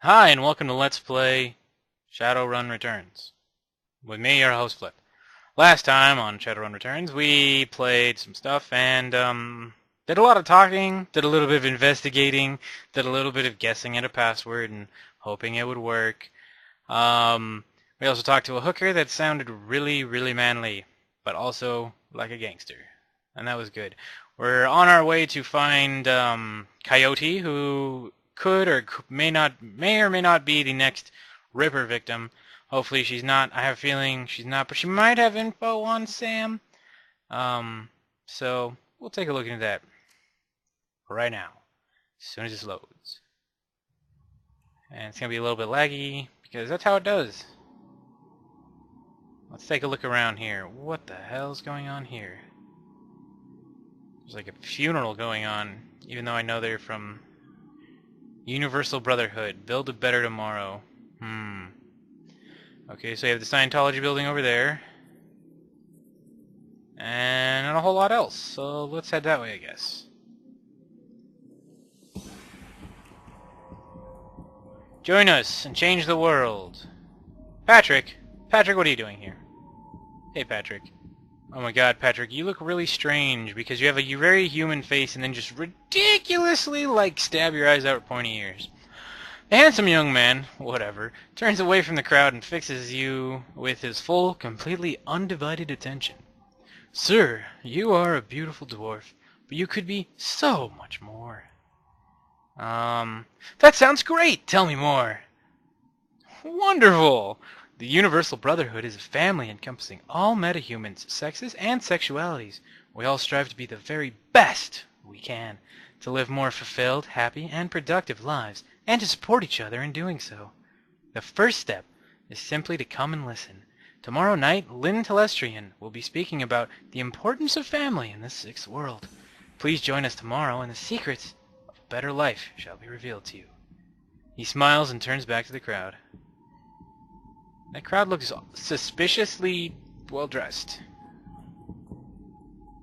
Hi, and welcome to Let's Play Shadowrun Returns. With me, your host, Flip. Last time on Shadowrun Returns, we played some stuff and, did a lot of talking, did a little bit of investigating, did a little bit of guessing at a password and hoping it would work. We also talked to a hooker that sounded really, really manly, but also like a gangster. And that was good. We're on our way to find, Coyote, who could or may or may not be the next Ripper victim. Hopefully she's not. I have a feeling she's not, but she might have info on Sam. So we'll take a look into that right now, as soon as this loads. And it's gonna be a little bit laggy because that's how it does. Let's take a look around here. What the hell's going on here? There's like a funeral going on, even though I know they're from Universal Brotherhood. Build a better tomorrow. Okay, so you have the Scientology building over there. And not a whole lot else. So let's head that way, I guess. Join us and change the world. Patrick! Patrick, what are you doing here? Hey, Patrick. Oh my god, Patrick, you look really strange because you have a very human face and then just ridiculously, stab your eyes out with pointy ears. The handsome young man, whatever, turns away from the crowd and fixes you with his full, completely undivided attention. Sir, you are a beautiful dwarf, but you could be so much more. That sounds great! Tell me more! Wonderful! The Universal Brotherhood is a family encompassing all metahumans, sexes, and sexualities. We all strive to be the very best we can, to live more fulfilled, happy, and productive lives, and to support each other in doing so. The first step is simply to come and listen. Tomorrow night, Lynn Telestrian will be speaking about the importance of family in this sixth world. Please join us tomorrow, and the secrets of a better life shall be revealed to you. He smiles and turns back to the crowd. That crowd looks suspiciously well-dressed.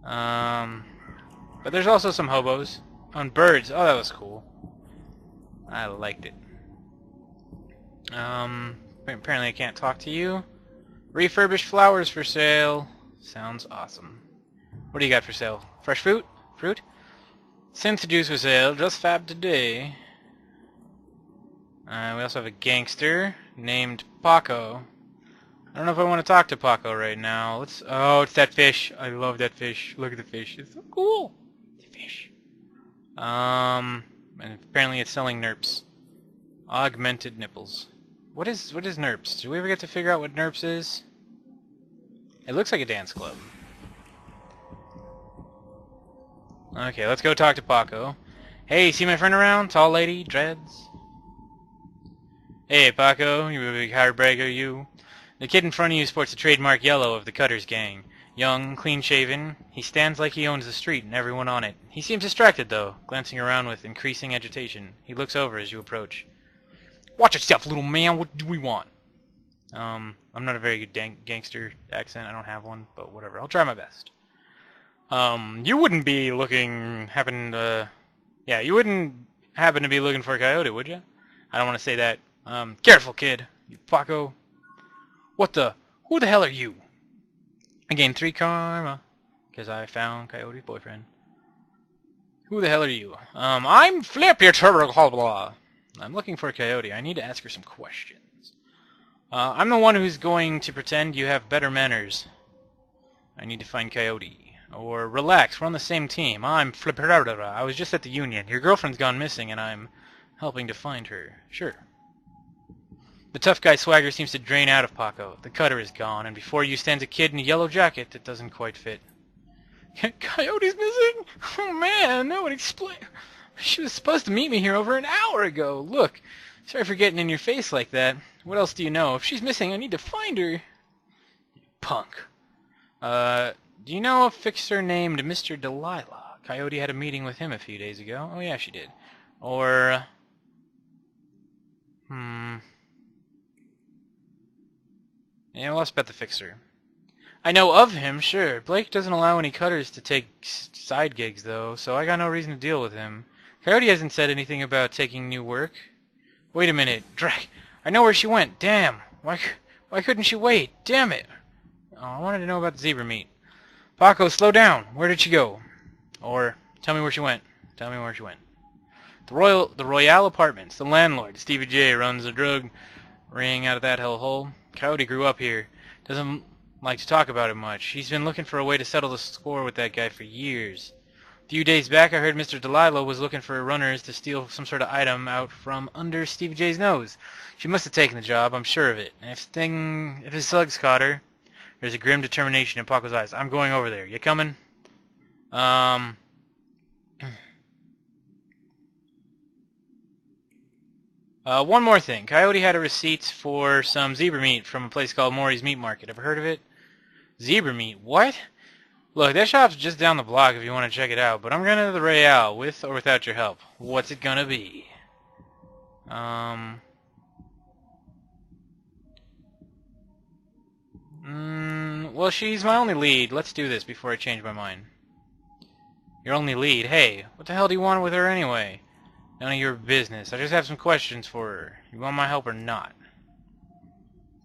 But there's also some hobos. On birds. Oh, that was cool. I liked it. Apparently I can't talk to you. Refurbished flowers for sale. Sounds awesome. What do you got for sale? Fresh fruit? Fruit? Synth juice for sale. Just fab today. We also have a gangster named Paco. I don't know if I want to talk to Paco right now. Oh, it's that fish. I love that fish. Look at the fish. It's so cool. The fish. And apparently it's selling NERPs. Augmented nipples. What is NERPs? Do we ever get to figure out what NERPs is? It looks like a dance club. Okay, let's go talk to Paco. Hey, see my friend around? Tall lady, dreads. Hey, Paco, you a big heartbreaker, you. The kid in front of you sports the trademark yellow of the Cutters gang. Young, clean-shaven, he stands like he owns the street and everyone on it. He seems distracted, though, glancing around with increasing agitation. He looks over as you approach. Watch yourself, little man, what do we want? I'm not a very good gangster accent, I don't have one, but whatever, I'll try my best. You wouldn't be looking, you wouldn't happen to be looking for a coyote, would you? I don't want to say that. Careful, kid. You Paco. Who the hell are you? I gained 3 karma, because I found Coyote's boyfriend. Who the hell are you? I'm Flip, your turbo blah blah. I'm looking for a Coyote. I need to ask her some questions. I'm the one who's going to pretend you have better manners. I need to find Coyote. Or relax, we're on the same team. I'm Flippin Roberto. I was just at the Union. Your girlfriend's gone missing, and I'm helping to find her. Sure. The tough guy swagger seems to drain out of Paco. The cutter is gone, and before you stands a kid in a yellow jacket that doesn't quite fit. Coyote's missing? Oh man, that would explain. She was supposed to meet me here over an hour ago. Look, sorry for getting in your face like that. What else do you know? If she's missing, I need to find her. Punk. Do you know a fixer named Mr. Delilah? Coyote had a meeting with him a few days ago. Oh yeah, she did. Or... Yeah, let's bet the fixer. I know of him, sure. Blake doesn't allow any cutters to take side gigs, though, so I got no reason to deal with him. Coyote hasn't said anything about taking new work. Wait a minute. Drag. I know where she went. Damn. Why couldn't she wait? Damn it. Oh, I wanted to know about the zebra meat. Paco, slow down. Where did she go? Or, tell me where she went. Tell me where she went. The Royale Apartments. The landlord, Stevie J, runs a drug ring out of that hellhole. Coyote grew up here. Doesn't like to talk about it much. He's been looking for a way to settle the score with that guy for years. A few days back, I heard Mr. Delilah was looking for runners to steal some sort of item out from under Stevie J's nose. She must have taken the job, I'm sure of it. And if his slugs caught her, there's a grim determination in Paco's eyes. I'm going over there. You coming? One more thing. Coyote had a receipt for some zebra meat from a place called Maury's Meat Market. Ever heard of it? Zebra meat? What? Look, that shop's just down the block if you want to check it out, but I'm going to the Royale, with or without your help. What's it gonna be? Well, she's my only lead. Let's do this before I change my mind. Your only lead? Hey, what the hell do you want with her anyway? None of your business. I just have some questions for her. You want my help or not?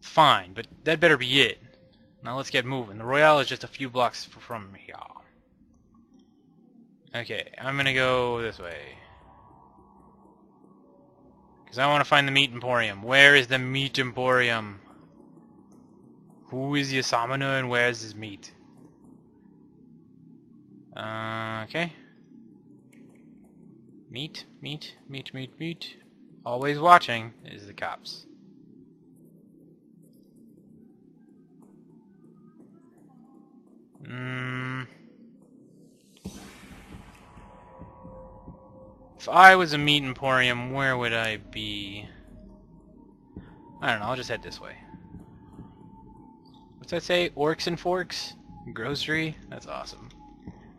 Fine, but that better be it. Now let's get moving. The Royale is just a few blocks from here. Okay, I'm gonna go this way. Because I want to find the Meat Emporium. Where is the Meat Emporium? Who is the summoner and where is his meat? Okay. Meat. Always watching is the cops. If I was a Meat Emporium, where would I be? I don't know, I'll just head this way. What's that say? Orcs and forks? Grocery? That's awesome.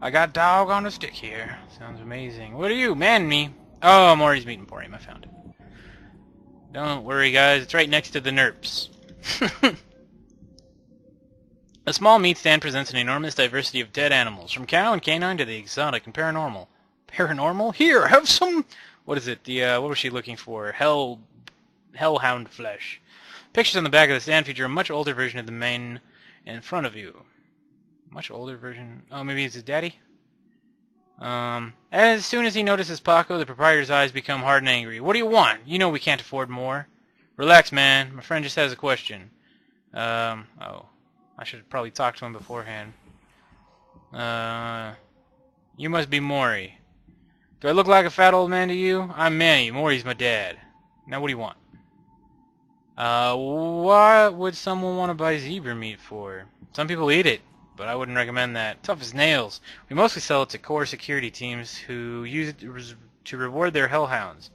I got dog on a stick here. Sounds amazing. What are you? Man me. Oh, Maury's Meat Emporium. I found it. Don't worry, guys. It's right next to the Nerps. A small meat stand presents an enormous diversity of dead animals, from cow and canine to the exotic and paranormal. Paranormal? Here, have some... What is it? What was she looking for? Hellhound flesh. Pictures on the back of the stand feature a much older version of the man in front of you. Much older version? Oh, maybe it's his daddy? As soon as he notices Paco, the proprietor's eyes become hard and angry. What do you want? You know we can't afford more. Relax, man. My friend just has a question. Oh. I should probably talk to him beforehand. You must be Maury. Do I look like a fat old man to you? I'm Manny. Maury's my dad. Now what do you want? What would someone want to buy zebra meat for? Some people eat it, but I wouldn't recommend that. Tough as nails. We mostly sell it to core security teams who use it to reward their hellhounds.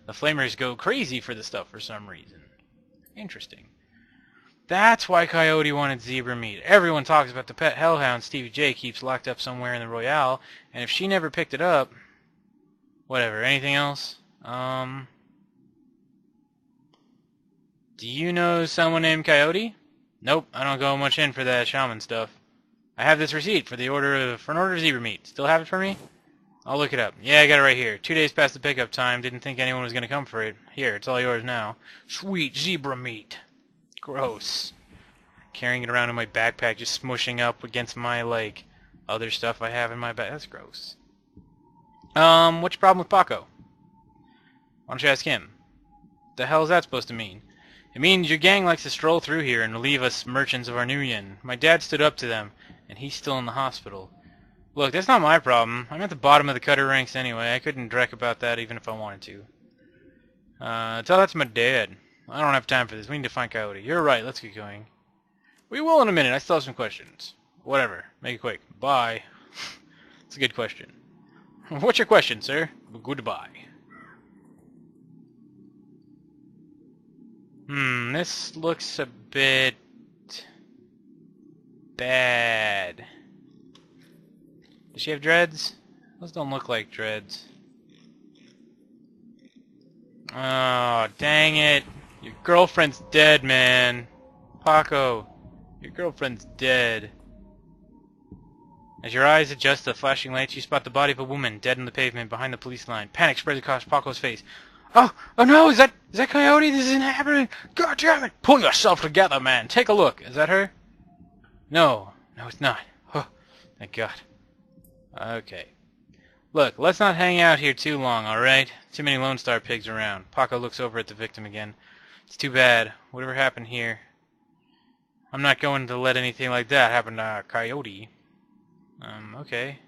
The flamers go crazy for the stuff for some reason. Interesting. That's why Coyote wanted zebra meat. Everyone talks about the pet hellhound Stevie J keeps locked up somewhere in the Royale, and if she never picked it up... Whatever. Anything else? Do you know someone named Coyote? Nope, I don't go much in for that shaman stuff. I have this receipt for an order of zebra meat. Still have it for me? I'll look it up. Yeah, I got it right here. 2 days past the pickup time. Didn't think anyone was going to come for it. Here, it's all yours now. Sweet zebra meat. Gross. Carrying it around in my backpack, just smushing up against my, other stuff I have in my bag. That's gross. What's your problem with Paco? Why don't you ask him? The hell is that supposed to mean? It means your gang likes to stroll through here and relieve us merchants of our new yen. My dad stood up to them, and he's still in the hospital. Look, that's not my problem. I'm at the bottom of the cutter ranks anyway. I couldn't dreck about that even if I wanted to. Tell that to my dad. I don't have time for this. We need to find Coyote. You're right. Let's get going. We will in a minute. I still have some questions. Whatever. Make it quick. Bye. It's a good question. What's your question, sir? Goodbye. This looks a bit... bad. Does she have dreads? Those don't look like dreads. Oh, dang it. Your girlfriend's dead, man. Paco, your girlfriend's dead. As your eyes adjust to the flashing lights, you spot the body of a woman dead on the pavement behind the police line. Panic spreads across Paco's face. Oh no, is that... Is that Coyote? This isn't happening! God damn it! Pull yourself together, man! Take a look. Is that her? No. No, it's not. Oh, thank God. Okay. Look, let's not hang out here too long, alright? Too many Lone Star pigs around. Paco looks over at the victim again. It's too bad. Whatever happened here, I'm not going to let anything like that happen to Coyote. Okay.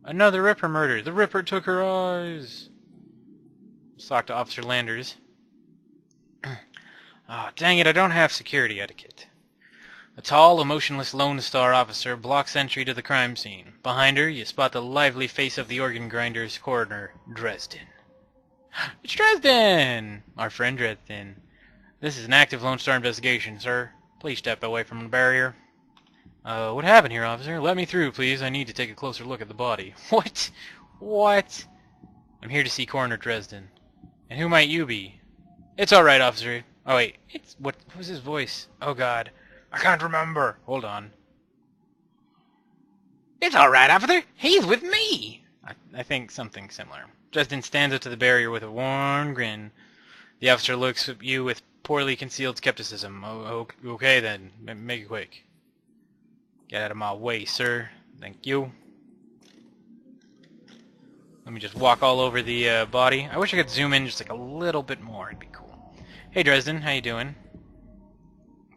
Another Ripper murder. The Ripper took her eyes. Let's talk to Officer Landers. Ah, dang it, I don't have security etiquette. A tall, emotionless Lone Star officer blocks entry to the crime scene. Behind her, you spot the lively face of the organ grinder's coroner, Dresden. It's Dresden! Our friend Dresden. This is an active Lone Star investigation, sir. Please step away from the barrier. What happened here, officer? Let me through, please. I need to take a closer look at the body. What? What? I'm here to see Coroner Dresden. And who might you be? It's alright, officer. Oh, wait. What was his voice? Oh, God. I can't remember. Hold on. It's alright, officer. He's with me. I think something similar. Dresden stands up to the barrier with a worn grin. The officer looks at you with poorly concealed skepticism. Oh, okay then. Make it quick. Get out of my way, sir. Thank you. Let me just walk all over the body. I wish I could zoom in just like a little bit more. It'd be cool. Hey, Dresden. How you doing?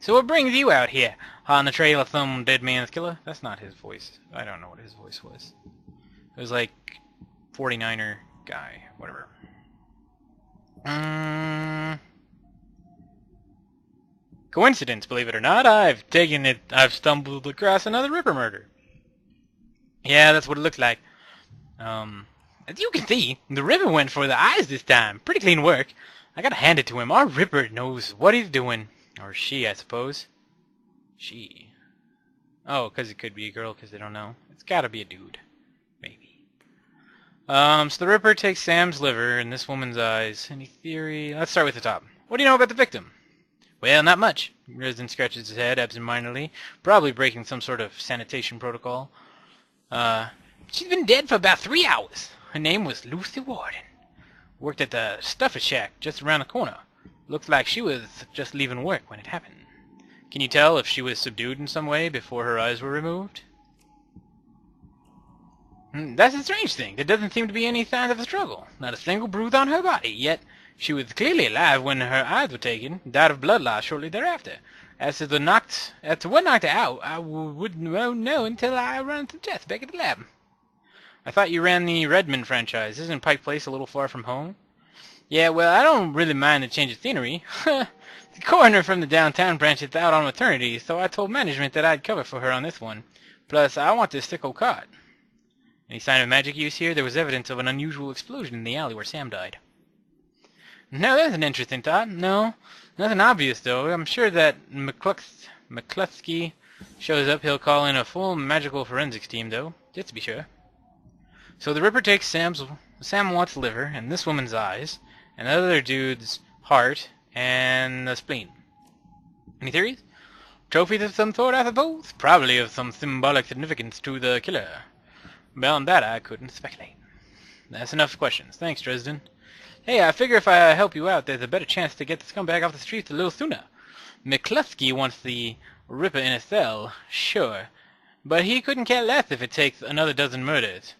So what brings you out here? On the trail of some dead man's killer? That's not his voice. I don't know what his voice was. It was like 49er guy. Whatever. Coincidence, believe it or not. I've stumbled across another Ripper murder. Yeah, that's what it looked like. As you can see, the Ripper went for the eyes this time. Pretty clean work. I gotta hand it to him. Our Ripper knows what he's doing. Or she, I suppose. She. Oh, because it could be a girl, because they don't know. It's gotta be a dude. Maybe. So the Ripper takes Sam's liver and this woman's eyes. Any theory? Let's start with the top. What do you know about the victim? Well, not much. Dresden scratches his head absentmindedly, probably breaking some sort of sanitation protocol. She's been dead for about 3 hours. Her name was Lucy Warden. Worked at the Stuffer Shack just around the corner. Looked like she was just leaving work when it happened. Can you tell if she was subdued in some way before her eyes were removed? That's a strange thing. There doesn't seem to be any signs of a struggle. Not a single bruise on her body, yet she was clearly alive when her eyes were taken, died of blood loss shortly thereafter. As to what knocked her out, I wouldn't know until I run some tests back at the lab. I thought you ran the Redmond franchise. Isn't Pike Place a little far from home? Yeah, well, I don't really mind the change of scenery. The coroner from the downtown branch is out on maternity, so I told management that I'd cover for her on this one. Plus, I want this sicko caught. Any sign of magic use here? There was evidence of an unusual explosion in the alley where Sam died. No, that's an interesting thought. No, nothing obvious, though. I'm sure that McCluskey shows up. He'll call in a full magical forensics team, though, just to be sure. So the Ripper takes Sam Watt's liver and this woman's eyes, and the other dude's heart and the spleen. Any theories? Trophies of some sort, I suppose? Probably of some symbolic significance to the killer. Beyond that, I couldn't speculate. That's enough questions. Thanks, Dresden. Hey, I figure if I help you out, there's a better chance to get the scumbag off the streets a little sooner. McCluskey wants the Ripper in a cell, sure, but he couldn't care less if it takes another dozen murders.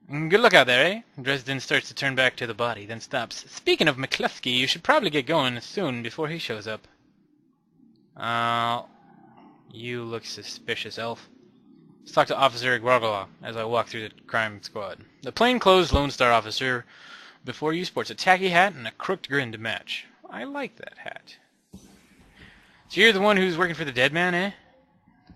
Good luck out there, eh? Dresden starts to turn back to the body, then stops. Speaking of McCluskey, you should probably get going soon before he shows up. You look suspicious, Elf. Let's talk to Officer Eduardo as I walk through the crime squad. The plainclothes Lone Star officer before you sports a tacky hat and a crooked grin to match. I like that hat. So you're the one who's working for the dead man, eh?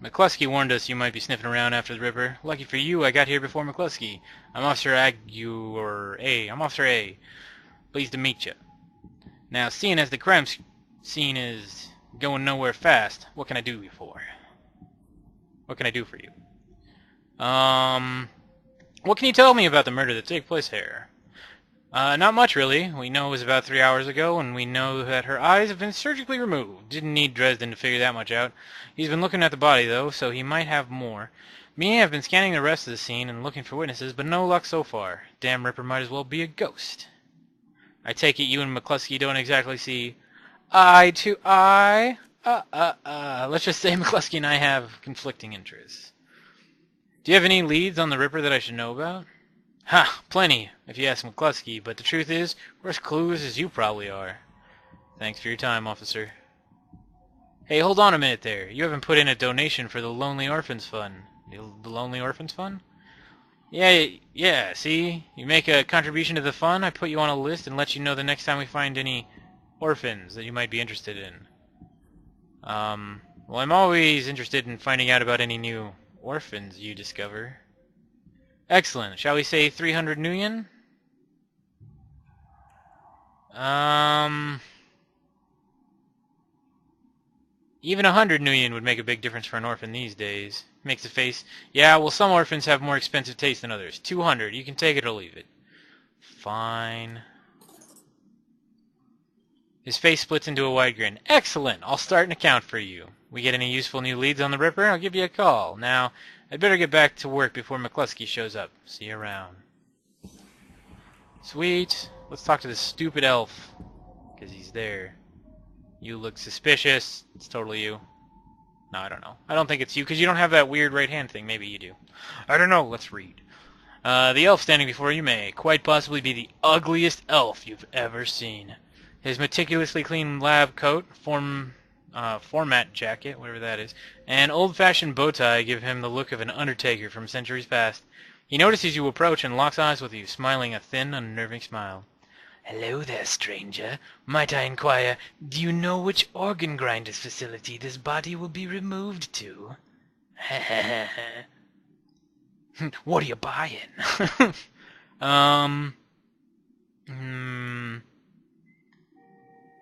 McCluskey warned us you might be sniffing around after the Ripper. Lucky for you, I got here before McCluskey. I'm Officer I'm Officer A. Pleased to meet you. Now, seeing as the crime scene is going nowhere fast, what can I do for? What can I do for you? What can you tell me about the murder that took place here? Not much, really. We know it was about 3 hours ago, and we know that her eyes have been surgically removed. Didn't need Dresden to figure that much out. He's been looking at the body, though, so he might have more. Me, I've been scanning the rest of the scene and looking for witnesses, but no luck so far. Damn Ripper might as well be a ghost. I take it you and McCluskey don't exactly see eye to eye? Let's just say McCluskey and I have conflicting interests. Do you have any leads on the Ripper that I should know about? Ha! Plenty, if you ask McCluskey, but the truth is, we're as clueless as you probably are. Thanks for your time, officer. Hey, hold on a minute there. You haven't put in a donation for the Lonely Orphans Fund. The Lonely Orphans Fund? Yeah, see? You make a contribution to the fund, I put you on a list and let you know the next time we find any orphans that you might be interested in. Well, I'm always interested in finding out about any new orphans you discover. Excellent. Shall we say 300 Nuyen? Even 100 Nuyen would make a big difference for an orphan these days. Makes a face. Yeah, well, some orphans have more expensive taste than others. 200. You can take it or leave it. Fine. His face splits into a wide grin. Excellent! I'll start an account for you. We get any useful new leads on the Ripper, I'll give you a call. Now, I'd better get back to work before McCluskey shows up. See you around. Sweet. Let's talk to this stupid elf. Because he's there. You look suspicious. It's totally you. No, I don't know. I don't think it's you, because you don't have that weird right hand thing. Maybe you do. I don't know. Let's read. The elf standing before you may quite possibly be the ugliest elf you've ever seen. His meticulously clean lab coat, format jacket, whatever that is, and old-fashioned bow tie give him the look of an undertaker from centuries past. He notices you approach and locks eyes with you, smiling a thin, unnerving smile. Hello there, stranger. Might I inquire, do you know which organ grinder's facility this body will be removed to? What are you buying?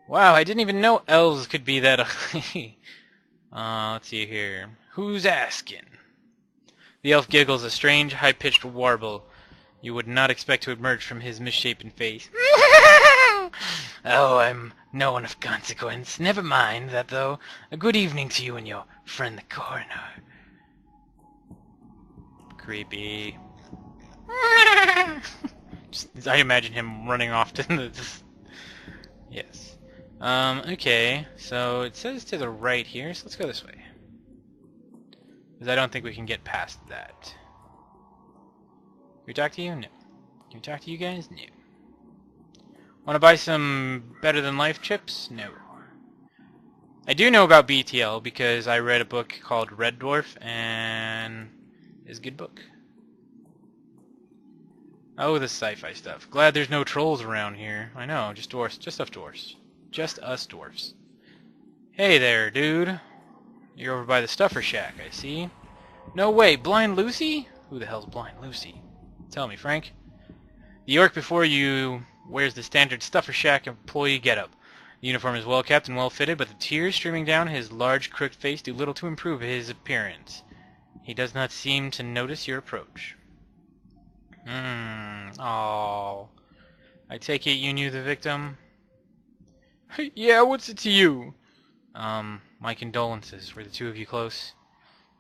Wow, I didn't even know elves could be that ugly. Let's see here. Who's asking? The elf giggles a strange, high-pitched warble you would not expect to emerge from his misshapen face. Oh, I'm no one of consequence. Never mind that, though. A good evening to you and your friend the coroner. Creepy. I imagine him running off to the... Yes. Okay, so it says to the right here, so let's go this way. Because I don't think we can get past that. Can we talk to you? No. Can we talk to you guys? No. Want to buy some Better Than Life chips? No. I do know about BTL because I read a book called Red Dwarf, and it's a good book. Oh, the sci-fi stuff. Glad there's no trolls around here. I know, just dwarfs. Just us dwarfs. Just us dwarfs. Hey there, dude. You're over by the Stuffer Shack, I see. No way, Blind Lucy? Who the hell's Blind Lucy? Tell me, Frank. The orc before you wears the standard Stuffer Shack employee getup. The uniform is well kept and well fitted, but the tears streaming down his large crooked face do little to improve his appearance. He does not seem to notice your approach. Oh. I take it you knew the victim? Yeah, what's it to you? My condolences. Were the two of you close?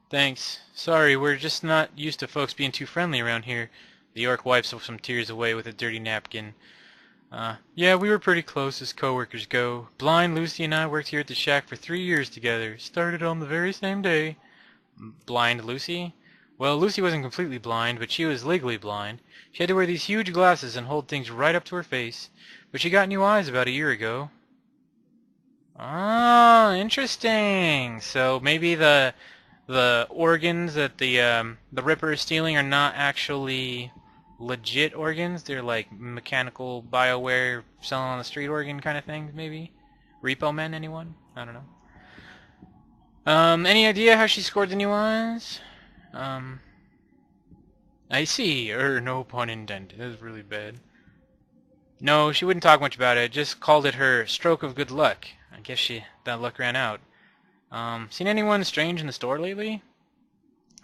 Thanks. Sorry, we're just not used to folks being too friendly around here. The orc wipes some tears away with a dirty napkin. Yeah, we were pretty close as co-workers go. Blind Lucy and I worked here at the shack for 3 years together. Started on the very same day. Blind Lucy? Well, Lucy wasn't completely blind, but she was legally blind. She had to wear these huge glasses and hold things right up to her face. But she got new eyes about a year ago. Ah, interesting. So maybe the organs that the Ripper is stealing are not actually legit organs. They're like mechanical BioWare selling on the street organ kind of things, maybe? Repo Men, anyone? I don't know. Any idea how she scored the new eyes? I see. No pun intended. That was really bad. No, she wouldn't talk much about it. Just called it her stroke of good luck. I guess that luck ran out. Seen anyone strange in the store lately?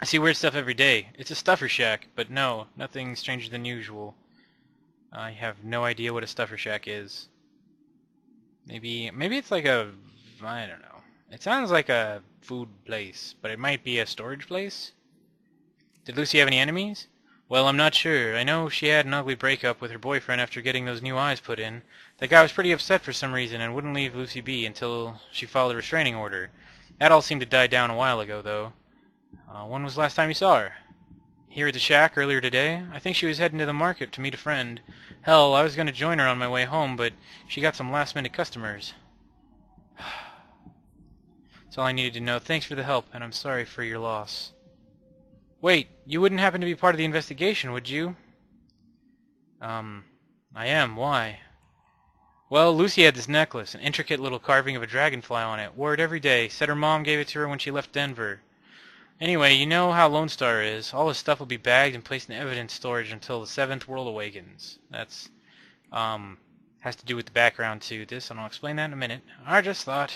I see weird stuff every day. It's a Stuffer Shack, but no, nothing stranger than usual. I have no idea what a Stuffer Shack is. Maybe it's like a... I don't know. It sounds like a food place, but it might be a storage place? Did Lucy have any enemies? Well, I'm not sure. I know she had an ugly breakup with her boyfriend after getting those new eyes put in. That guy was pretty upset for some reason and wouldn't leave Lucy be until she filed a restraining order. That all seemed to die down a while ago, though. When was the last time you saw her? Here at the shack earlier today. I think she was heading to the market to meet a friend. Hell, I was going to join her on my way home, but she got some last-minute customers. That's all I needed to know. Thanks for the help, and I'm sorry for your loss. Wait, you wouldn't happen to be part of the investigation, would you? I am. Why? Well, Lucy had this necklace, an intricate little carving of a dragonfly on it. Wore it every day. Said her mom gave it to her when she left Denver. Anyway, you know how Lone Star is. All his stuff will be bagged and placed in evidence storage until the Seventh World awakens. That's, has to do with the background to this, and I'll explain that in a minute. I just thought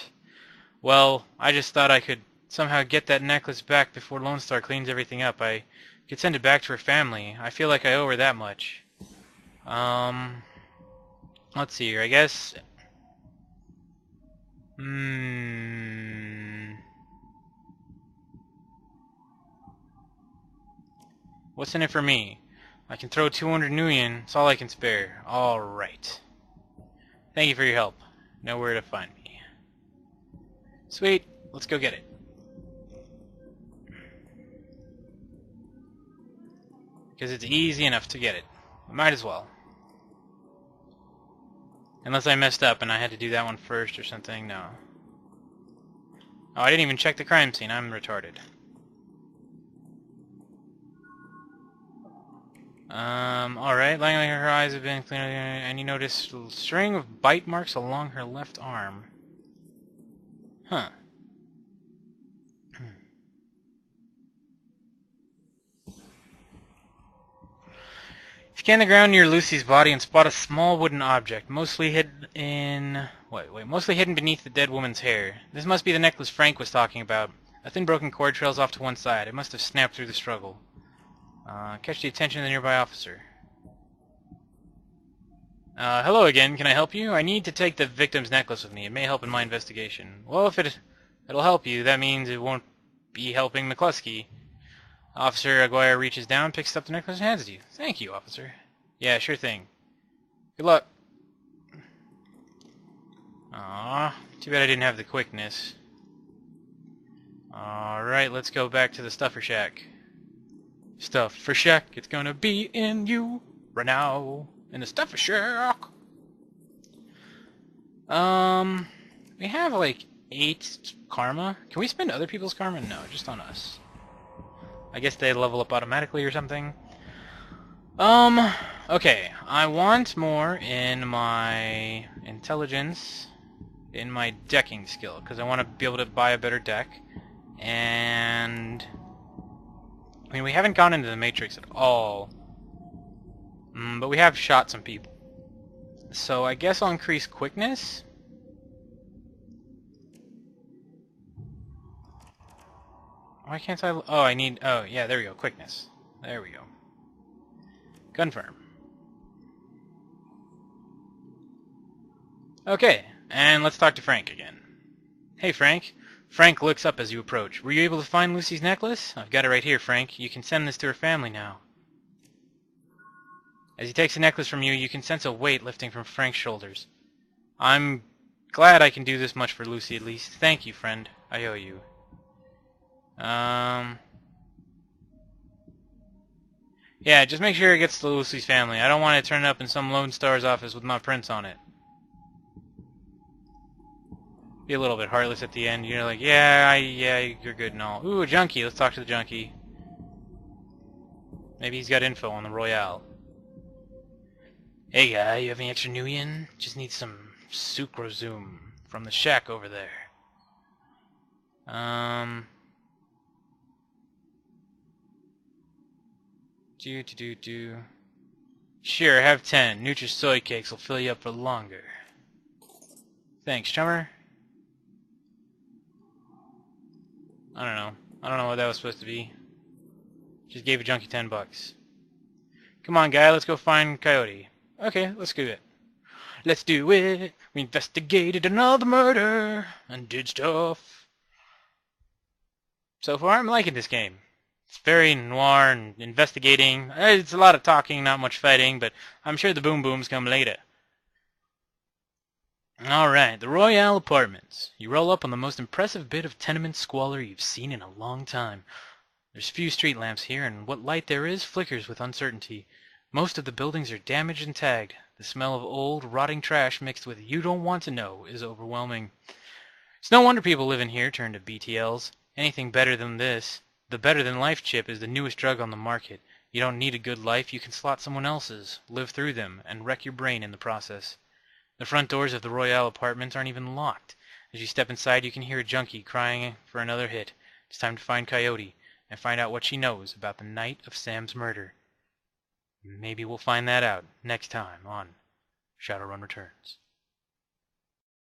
I could somehow get that necklace back before Lone Star cleans everything up. I could send it back to her family. I feel like I owe her that much. Let's see here. I guess... What's in it for me? I can throw 200 nuyen. It's all I can spare. Alright. Thank you for your help. Know where to find me. Sweet. Let's go get it. Because it's easy enough to get it. Might as well. Unless I messed up and I had to do that one first or something. No. Oh, I didn't even check the crime scene. I'm retarded. Alright. Lying like her eyes have been cleaned, and you notice a string of bite marks along her left arm. Huh. Scan the ground near Lucy's body and spot a small wooden object, mostly hidden beneath the dead woman's hair. This must be the necklace Frank was talking about. A thin broken cord trails off to one side. It must have snapped through the struggle. Catch the attention of the nearby officer. Hello again. Can I help you? I need to take the victim's necklace with me. It may help in my investigation. Well, if it'll help you, that means it won't be helping McCluskey. Officer Aguirre reaches down, picks up the necklace, and hands it to you. Thank you, officer. Yeah, sure thing. Good luck. Aw, too bad I didn't have the quickness. Alright, let's go back to the Stuffer Shack. Stuffer Shack, it's gonna be in you right now. In the Stuffer Shack. We have like 8 karma. Can we spend other people's karma? No, just on us. I guess they level up automatically or something. Okay. I want more in my intelligence, in my decking skill, because I want to be able to buy a better deck. And... I mean, we haven't gone into the Matrix at all. But we have shot some people. So I guess I'll increase quickness. Why can't I... Oh, I need... Oh, yeah, there we go. Quickness. There we go. Confirm. Okay, and let's talk to Frank again. Hey, Frank. Frank looks up as you approach. Were you able to find Lucy's necklace? I've got it right here, Frank. You can send this to her family now. As he takes the necklace from you, you can sense a weight lifting from Frank's shoulders. I'm glad I can do this much for Lucy, at least. Thank you, friend. I owe you. Yeah, just make sure it gets to Lucy's family. I don't want it turning up in some Lone Star's office with my prints on it. Be a little bit heartless at the end. You're like, yeah, you're good and all. Ooh, a junkie. Let's talk to the junkie. Maybe he's got info on the Royale. Hey, guy, you have any extra nuyen? Just need some sucrozoom from the shack over there. Sure, have 10. Nutri-Soy cakes will fill you up for longer. Thanks, chummer. I don't know. I don't know what that was supposed to be. Just gave a junkie $10. Come on, guy, let's go find Coyote. Okay, let's do it. Let's do it. We investigated another murder and did stuff. So far, I'm liking this game. It's very noir and investigating. It's a lot of talking, not much fighting, but I'm sure the boom booms come later. Alright, the Royale Apartments. You roll up on the most impressive bit of tenement squalor you've seen in a long time. There's few street lamps here, and what light there is flickers with uncertainty. Most of the buildings are damaged and tagged. The smell of old, rotting trash mixed with you don't want to know is overwhelming. It's no wonder people live in here turn to BTLs. Anything better than this. The better than life chip is the newest drug on the market. You don't need a good life, you can slot someone else's, live through them, and wreck your brain in the process. The front doors of the Royale Apartments aren't even locked. As you step inside, you can hear a junkie crying for another hit. It's time to find Coyote and find out what she knows about the night of Sam's murder. Maybe we'll find that out next time on Shadowrun Returns.